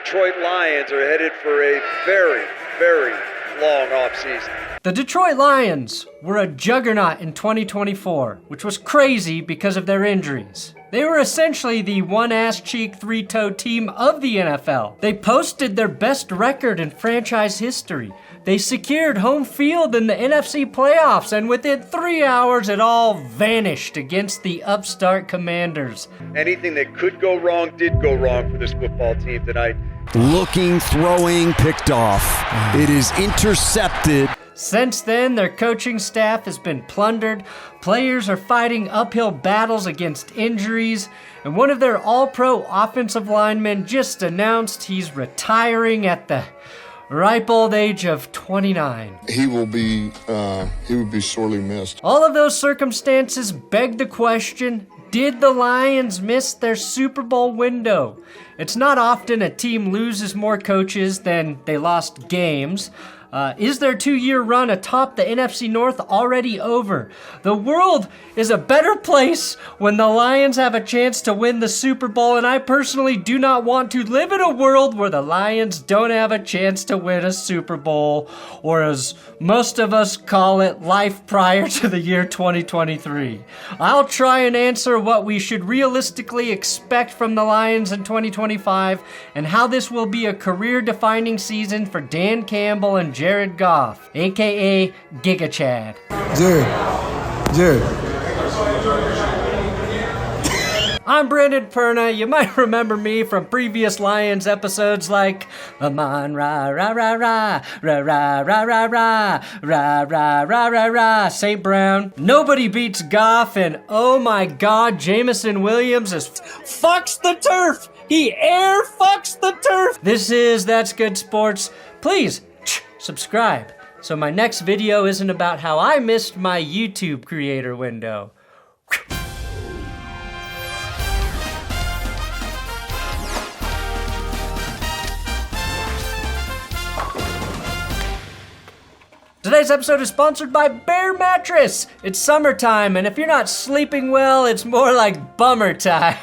Detroit Lions are headed for a very, very long offseason. The Detroit Lions were a juggernaut in 2024, which was crazy because of their injuries. They were essentially the one-ass-cheek, three-toe team of the NFL. They posted their best record in franchise history. They secured home field in the NFC playoffs, and within 3 hours, it all vanished against the upstart Commanders. Anything that could go wrong did go wrong for this football team tonight. Looking, throwing, picked off. It is intercepted. Since then, their coaching staff has been plundered, players are fighting uphill battles against injuries, and one of their all-pro offensive linemen just announced he's retiring at the ripe old age of 29. He will be sorely missed. All of those circumstances beg the question, did the Lions miss their Super Bowl window? It's not often a team loses more coaches than they lost games. Is their 2-year run atop the NFC North already over? The world is a better place when the Lions have a chance to win the Super Bowl, and I personally do not want to live in a world where the Lions don't have a chance to win a Super Bowl, or as most of us call it, life prior to the year 2023. I'll try and answer what we should realistically expect from the Lions in 2025, and how this will be a career-defining season for Dan Campbell and Jared Goff, aka Giga Chad. Jared. I'm Brandon Perna. You might remember me from previous Lions episodes like amon-ra, ra ra ra, ra ra ra ra ra, ra ra ra ra ra, St. Brown. Nobody beats Goff, and oh my God, Jameson Williams is fucks the turf. He air fucks the turf. This is That's Good Sports. Please subscribe so my next video isn't about how I missed my YouTube creator window. Today's episode is sponsored by Bear Mattress. It's summertime, and if you're not sleeping well, it's more like bummer time.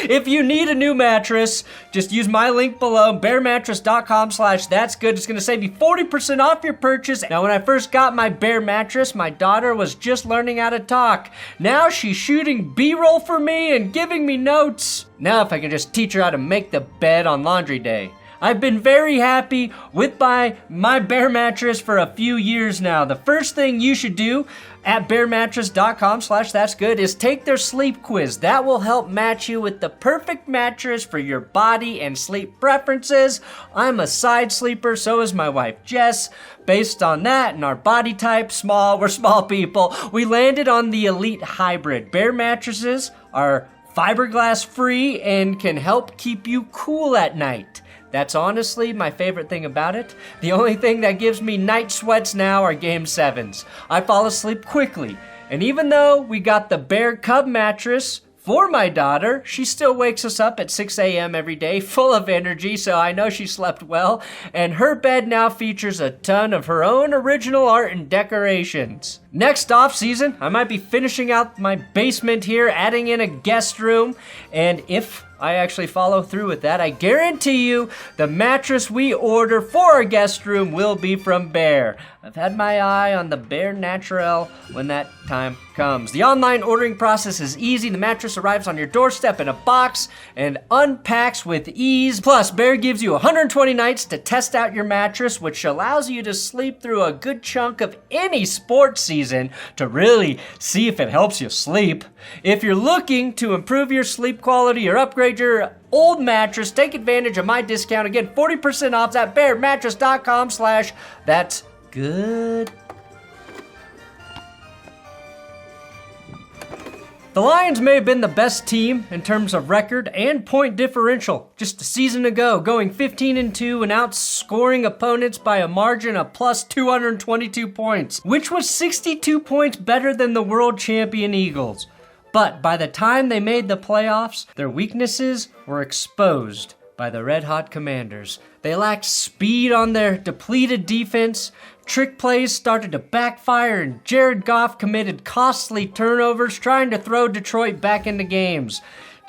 If you need a new mattress, just use my link below, bearmattress.com/thatsgood. It's going to save you 40% off your purchase. Now, when I first got my Bear mattress, my daughter was just learning how to talk. Now she's shooting B-roll for me and giving me notes. Now if I can just teach her how to make the bed on laundry day. I've been very happy with my Bear mattress for a few years now. The first thing you should do at bearmattress.com/thatsgood is take their sleep quiz. That will help match you with the perfect mattress for your body and sleep preferences. I'm a side sleeper, so is my wife Jess. Based on that and our body type, we're small people, we landed on the Elite Hybrid. Bear mattresses are fiberglass free and can help keep you cool at night. That's honestly my favorite thing about it. The only thing that gives me night sweats now are Game 7s. I fall asleep quickly, and even though we got the Bear Cub mattress for my daughter, she still wakes us up at 6 a.m. every day, full of energy, so I know she slept well, and her bed now features a ton of her own original art and decorations. Next off season, I might be finishing out my basement here, adding in a guest room, and if I actually follow through with that, I guarantee you the mattress we order for our guest room will be from Bear. I've had my eye on the Bear Naturel when that time comes. The online ordering process is easy. The mattress arrives on your doorstep in a box and unpacks with ease. Plus, Bear gives you 120 nights to test out your mattress, which allows you to sleep through a good chunk of any sports season to really see if it helps you sleep. If you're looking to improve your sleep quality or upgrade your old mattress, take advantage of my discount. Again, 40% off at bearmattress.com/thatsgood. The Lions may have been the best team in terms of record and point differential just a season ago, going 15-2 and outscoring opponents by a margin of plus 222 points, which was 62 points better than the world champion Eagles. But by the time they made the playoffs, their weaknesses were exposed by the red-hot Commanders. They lacked speed on their depleted defense, trick plays started to backfire, and Jared Goff committed costly turnovers trying to throw Detroit back into games.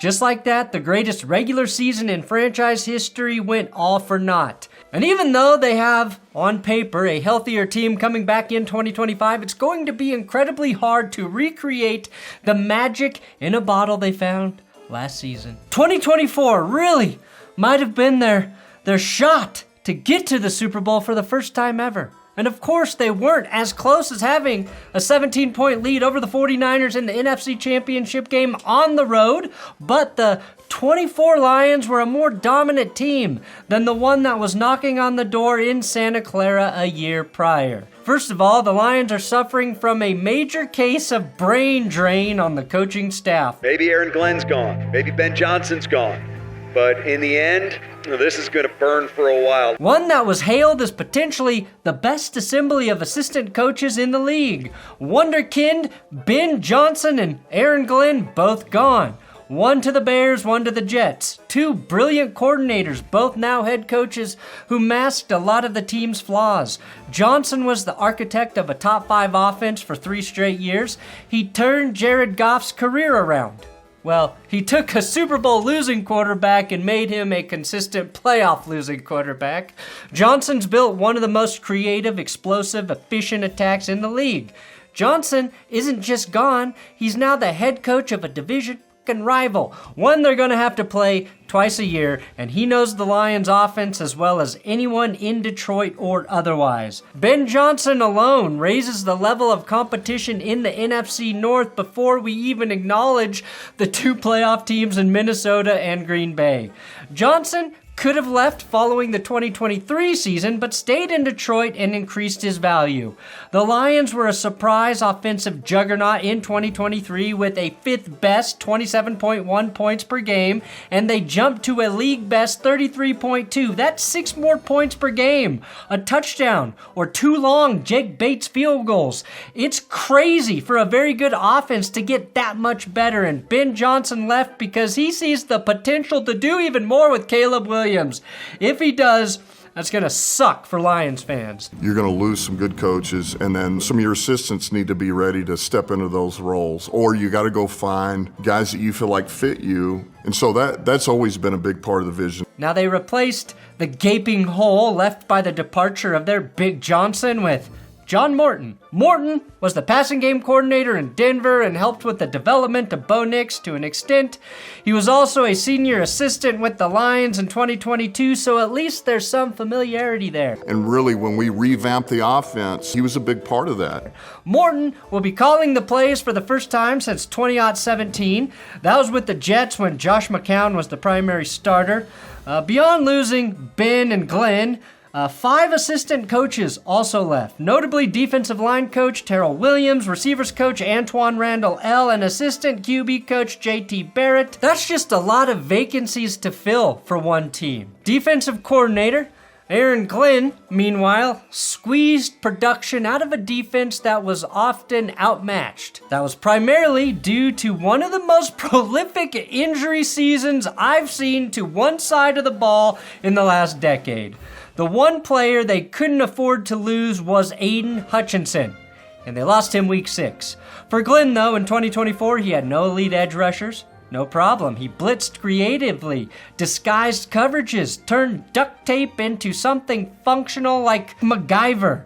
Just like that, the greatest regular season in franchise history went all for naught. And even though they have, on paper, a healthier team coming back in 2025, it's going to be incredibly hard to recreate the magic in a bottle they found last season. 2024 really might have been their shot to get to the Super Bowl for the first time ever. And of course, they weren't as close as having a 17-point lead over the 49ers in the NFC Championship game on the road, but the 24 Lions were a more dominant team than the one that was knocking on the door in Santa Clara a year prior. First of all, the Lions are suffering from a major case of brain drain on the coaching staff. Maybe Aaron Glenn's gone. Maybe Ben Johnson's gone. But in the end, this is going to burn for a while. One that was hailed as potentially the best assembly of assistant coaches in the league. Wonderkind, Ben Johnson, and Aaron Glenn both gone. One to the Bears, one to the Jets. Two brilliant coordinators, both now head coaches, who masked a lot of the team's flaws. Johnson was the architect of a top 5 offense for 3 straight years. He turned Jared Goff's career around. Well, he took a Super Bowl losing quarterback and made him a consistent playoff losing quarterback. Johnson's built one of the most creative, explosive, efficient attacks in the league. Johnson isn't just gone, he's now the head coach of a division rival, one they're going to have to play twice a year, and he knows the Lions offense as well as anyone in Detroit or otherwise. Ben Johnson alone raises the level of competition in the NFC North before we even acknowledge the 2 playoff teams in Minnesota and Green Bay. Johnson could have left following the 2023 season, but stayed in Detroit and increased his value. The Lions were a surprise offensive juggernaut in 2023 with a 5th best 27.1 points per game, and they jumped to a league best 33.2. That's 6 more points per game, a touchdown, or 2 long Jake Bates field goals. It's crazy for a very good offense to get that much better, and Ben Johnson left because he sees the potential to do even more with Caleb Williams. If he does, that's going to suck for Lions fans. You're going to lose some good coaches, and then some of your assistants need to be ready to step into those roles. Or you got to go find guys that you feel like fit you. And so that's always been a big part of the vision. Now they replaced the gaping hole left by the departure of their Big Johnson with John Morton. Morton was the passing game coordinator in Denver and helped with the development of Bo Nix to an extent. He was also a senior assistant with the Lions in 2022, so at least there's some familiarity there. And really, when we revamped the offense, he was a big part of that. Morton will be calling the plays for the first time since 2017. That was with the Jets when Josh McCown was the primary starter. Beyond losing Ben and Glenn, 5 assistant coaches also left, notably defensive line coach Terrell Williams, receivers coach Antoine Randall L., and assistant QB coach JT Barrett. That's just a lot of vacancies to fill for one team. Defensive coordinator Aaron Glenn, meanwhile, squeezed production out of a defense that was often outmatched. That was primarily due to one of the most prolific injury seasons I've seen to one side of the ball in the last decade. The one player they couldn't afford to lose was Aidan Hutchinson, and they lost him week 6. For Glenn, though, in 2024, he had no elite edge rushers. No problem. He blitzed creatively, disguised coverages, turned duct tape into something functional like MacGyver.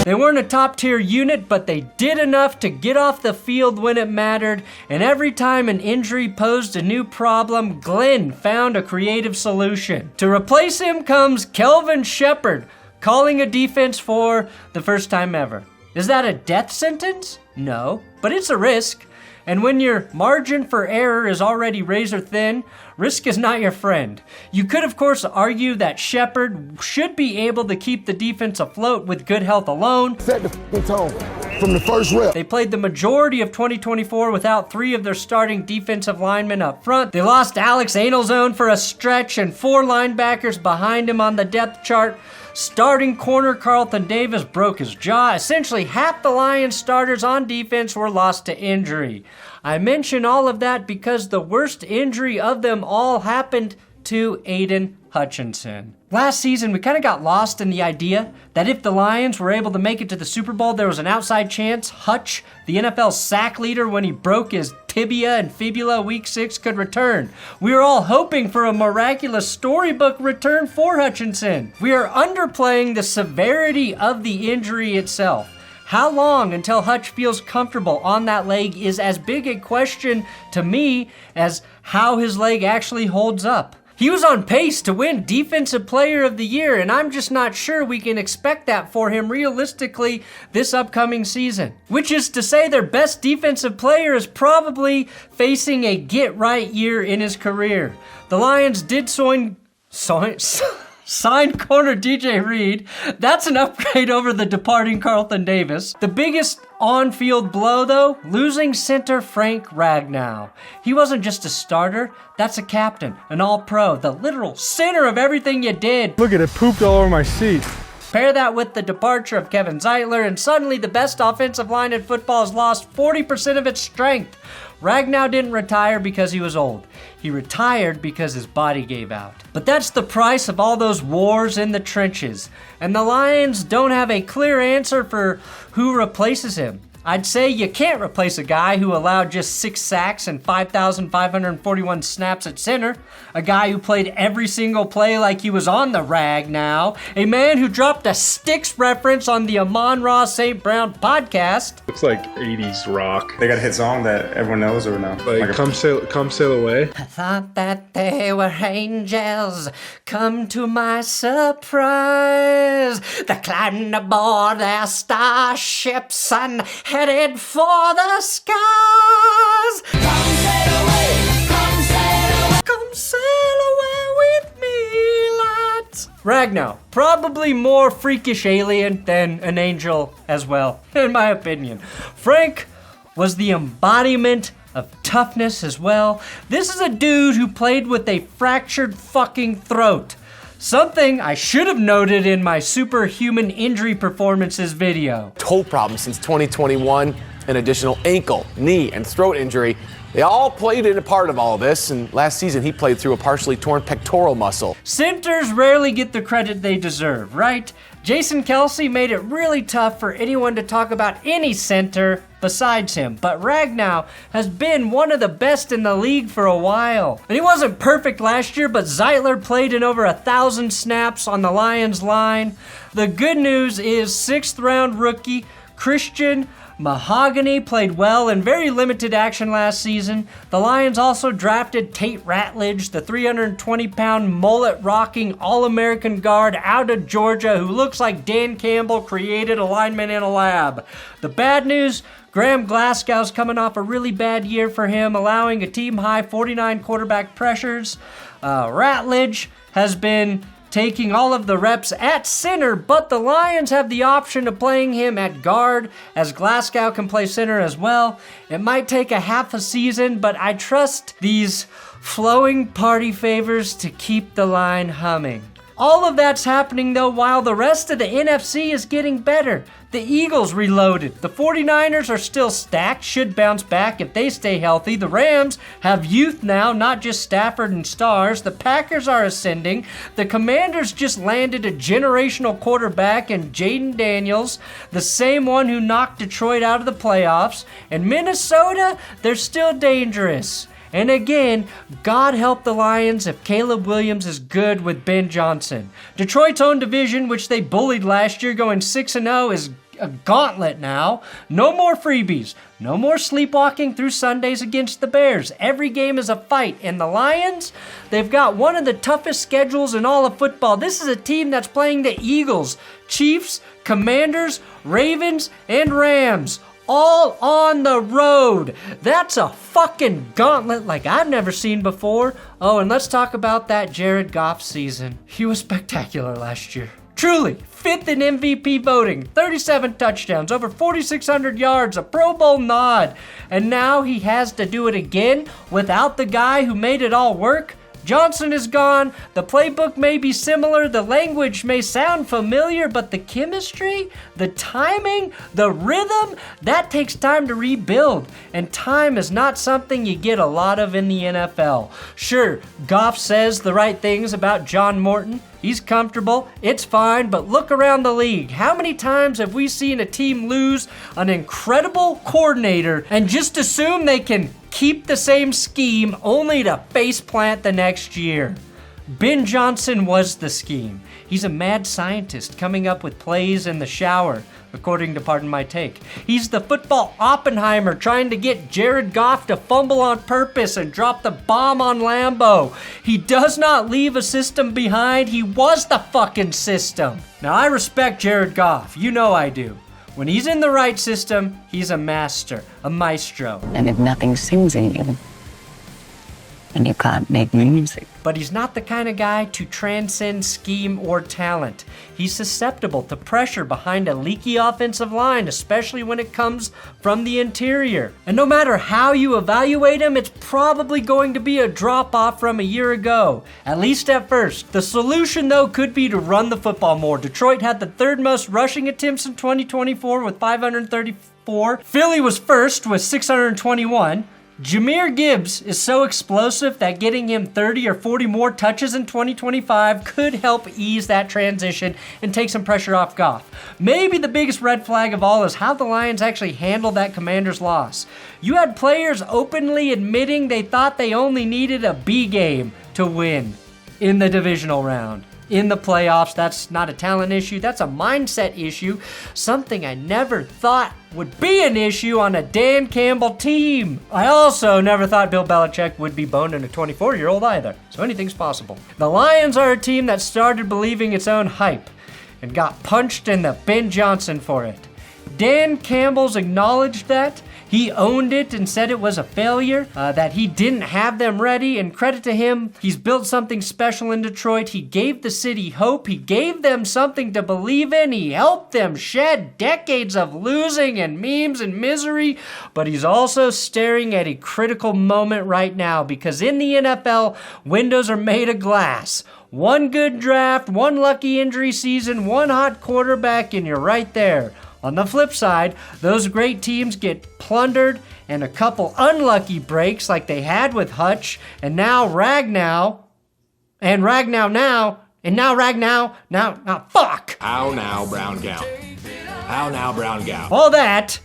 They weren't a top-tier unit, but they did enough to get off the field when it mattered, and every time an injury posed a new problem, Glenn found a creative solution. To replace him comes Kelvin Shepard, calling a defense for the first time ever. Is that a death sentence? No, but it's a risk. And when your margin for error is already razor thin, risk is not your friend. You could, of course, argue that Shepard should be able to keep the defense afloat with good health alone. Set the tone from the first rep. They played the majority of 2024 without 3 of their starting defensive linemen up front. They lost Alex Anelzone for a stretch and 4 linebackers behind him on the depth chart. Starting corner Carlton Davis broke his jaw. Essentially, half the Lions starters on defense were lost to injury. I mention all of that because the worst injury of them all happened to Aidan Hutchinson. Last season, we kind of got lost in the idea that if the Lions were able to make it to the Super Bowl, there was an outside chance Hutch, the NFL sack leader when he broke his tibia and fibula week 6, could return. We were all hoping for a miraculous storybook return for Hutchinson. We are underplaying the severity of the injury itself. How long until Hutch feels comfortable on that leg is as big a question to me as how his leg actually holds up. He was on pace to win Defensive Player of the Year, and I'm just not sure we can expect that for him realistically this upcoming season. Which is to say their best defensive player is probably facing a get-right year in his career. The Lions did sign corner DJ Reed. That's an upgrade over the departing Carlton Davis. The biggest on-field blow, though, losing center Frank Ragnow. He wasn't just a starter, that's a captain, an all-pro, the literal center of everything you did. Look at it, pooped all over my seat. Pair that with the departure of Kevin Zeitler, and suddenly the best offensive line in football has lost 40% of its strength. Ragnow didn't retire because he was old. He retired because his body gave out. But that's the price of all those wars in the trenches. And the Lions don't have a clear answer for who replaces him. I'd say you can't replace a guy who allowed just 6 sacks and 5,541 snaps at center. A guy who played every single play like he was on the rag now. A man who dropped a Styx reference on the Amon-Ra St. Brown podcast. Looks like 80s rock. They got a hit song that everyone knows or no? Like Come Sail Away. I thought that they were angels, come to my surprise. They climbed aboard their starships and headed for the skies. Come sail away, come sail away. Come sail away with me, lads. Ragnow, probably more freakish alien than an angel as well, in my opinion. Frank was the embodiment of toughness as well. This is a dude who played with a fractured fucking throat. Something I should have noted in my superhuman injury performances video. Toe problems since 2021, an additional ankle, knee, and throat injury. They all played in a part of all this, and last season he played through a partially torn pectoral muscle. Centers rarely get the credit they deserve, right? Jason Kelce made it really tough for anyone to talk about any center besides him, but Ragnow has been one of the best in the league for a while. And he wasn't perfect last year, but Zeitler played in over 1,000 snaps on the Lions line. The good news is 6th round rookie Christian Mahogany played well in very limited action last season. The Lions also drafted Tate Ratledge, the 320-pound mullet-rocking All-American guard out of Georgia who looks like Dan Campbell created a lineman in a lab. The bad news, Graham Glasgow's coming off a really bad year for him, allowing a team-high 49 quarterback pressures. Ratledge has been taking all of the reps at center, but the Lions have the option of playing him at guard, as Glasgow can play center as well. It might take a half a season, but I trust these flowing party favors to keep the line humming. All of that's happening, though, while the rest of the NFC is getting better. The Eagles reloaded. The 49ers are still stacked, should bounce back if they stay healthy. The Rams have youth now, not just Stafford and stars. The Packers are ascending. The Commanders just landed a generational quarterback in Jaden Daniels, the same one who knocked Detroit out of the playoffs. And Minnesota, they're still dangerous. And again, God help the Lions if Caleb Williams is good with Ben Johnson. Detroit's own division, which they bullied last year, going 6-0, is a gauntlet now. No more freebies. No more sleepwalking through Sundays against the Bears. Every game is a fight. And the Lions, they've got one of the toughest schedules in all of football. This is a team that's playing the Eagles, Chiefs, Commanders, Ravens, and Rams. All on the road. That's a fucking gauntlet like I've never seen before. Oh, and let's talk about that Jared Goff season. He was spectacular last year. Truly, 5th in MVP voting, 37 touchdowns, over 4,600 yards, a Pro Bowl nod. And now he has to do it again without the guy who made it all work, Johnson is gone. The playbook may be similar. The language may sound familiar, but the chemistry, the timing, the rhythm, that takes time to rebuild. And time is not something you get a lot of in the NFL. Sure, Goff says the right things about John Morton. He's comfortable, it's fine, but look around the league. How many times have we seen a team lose an incredible coordinator and just assume they can keep the same scheme only to faceplant the next year? Ben Johnson was the scheme. He's a mad scientist coming up with plays in the shower, according to Pardon My Take. He's the football Oppenheimer trying to get Jared Goff to fumble on purpose and drop the bomb on Lambeau. He does not leave a system behind. He was the fucking system. Now, I respect Jared Goff. You know I do. When he's in the right system, he's a master, a maestro. And if nothing sings in you, then you can't make music. But he's not the kind of guy to transcend scheme or talent. He's susceptible to pressure behind a leaky offensive line, especially when it comes from the interior. And no matter how you evaluate him, it's probably going to be a drop-off from a year ago, at least at first. The solution, though, could be to run the football more. Detroit had the third most rushing attempts in 2024 with 534. Philly was first with 621. Jahmyr Gibbs is so explosive that getting him 30 or 40 more touches in 2025 could help ease that transition and take some pressure off Goff. Maybe the biggest red flag of all is how the Lions actually handled that Commanders loss. You had players openly admitting they thought they only needed a B game to win in the divisional round. In the playoffs, that's not a talent issue, that's a mindset issue, something I never thought would be an issue on a Dan Campbell team. I also never thought Bill Belichick would be boning a 24-year-old either, so anything's possible. The Lions are a team that started believing its own hype and got punched in the Ben Johnson for it. Dan Campbell's acknowledged that. He owned it and said it was a failure, that he didn't have them ready, and credit to him, he's built something special in Detroit. He gave the city hope. He gave them something to believe in. He helped them shed decades of losing and memes and misery, but he's also staring at a critical moment right now because in the NFL, windows are made of glass. One good draft, one lucky injury season, one hot quarterback, and you're right there. On the flip side, those great teams get plundered and a couple unlucky breaks like they had with Hutch and now Ragnow, and Ragnow now, and now Ragnow, now fuck! How now, brown gown? How now, brown gown? All that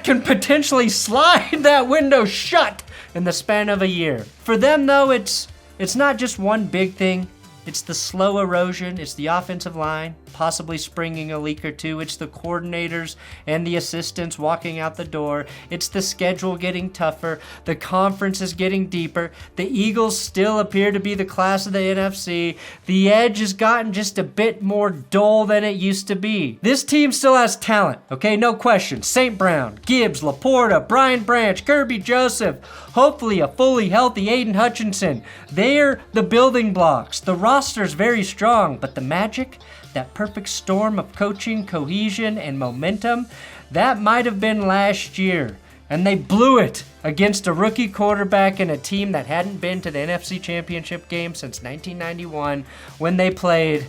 can potentially slide that window shut in the span of a year. For them though, it's not just one big thing. It's the slow erosion, it's the offensive line, possibly springing a leak or two, it's the coordinators and the assistants walking out the door, it's the schedule getting tougher, the conference is getting deeper, the Eagles still appear to be the class of the NFC, the edge has gotten just a bit more dull than it used to be. This team still has talent, okay, no question. St. Brown, Gibbs, Laporta, Brian Branch, Kirby Joseph, hopefully a fully healthy Aidan Hutchinson. They're the building blocks. The roster's very strong, but the magic, that perfect storm of coaching, cohesion, and momentum, that might have been last year. And they blew it against a rookie quarterback and a team that hadn't been to the NFC Championship game since 1991 when they played,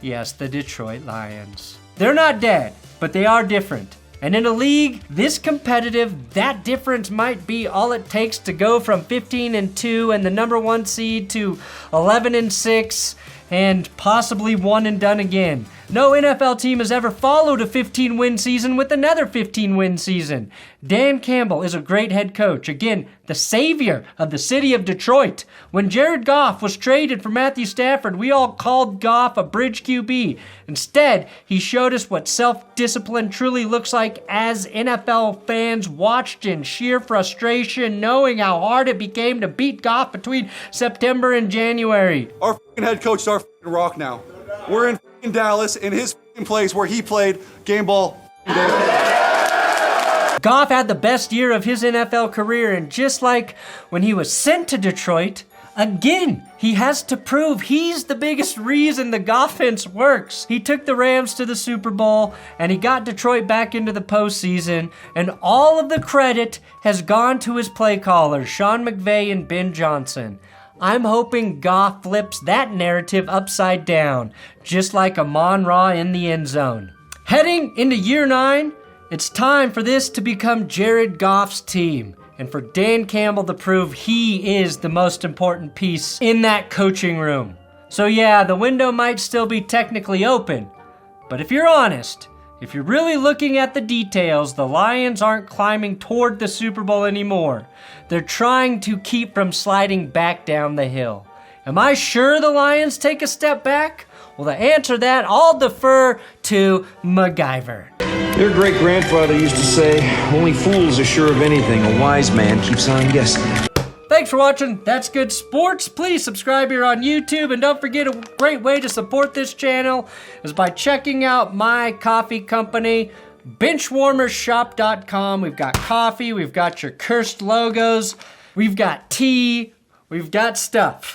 yes, the Detroit Lions. They're not dead, but they are different. And in a league this competitive, that difference might be all it takes to go from 15-2 and the number one seed to 11-6 and possibly one and done again. No NFL team has ever followed a 15-win season with another 15-win season. Dan Campbell is a great head coach. Again, the savior of the city of Detroit. When Jared Goff was traded for Matthew Stafford, we all called Goff a bridge QB. Instead, he showed us what self-discipline truly looks like as NFL fans watched in sheer frustration, knowing how hard it became to beat Goff between September and January. Our head coach is our rock now. We're in Dallas, in his place where he played game ball. Goff had the best year of his NFL career, and just like when he was sent to Detroit, again, he has to prove he's the biggest reason the Goffense works. He took the Rams to the Super Bowl, and he got Detroit back into the postseason, and all of the credit has gone to his play callers, Sean McVay and Ben Johnson. I'm hoping Goff flips that narrative upside down, just like amon-ra in the end zone. Heading into year 9, it's time for this to become Jared Goff's team, and for Dan Campbell to prove he is the most important piece in that coaching room. So yeah, the window might still be technically open, but if you're honest, if you're really looking at the details, the Lions aren't climbing toward the Super Bowl anymore. They're trying to keep from sliding back down the hill. Am I sure the Lions take a step back? Well, to answer that, I'll defer to MacGyver. Your great-grandfather used to say, only fools are sure of anything. A wise man keeps on guessing. Thanks for watching That's Good Sports. Please subscribe here on YouTube, and don't forget, a great way to support this channel is by checking out my coffee company, Benchwarmershop.com. We've got coffee, we've got your cursed logos, we've got tea, we've got stuff.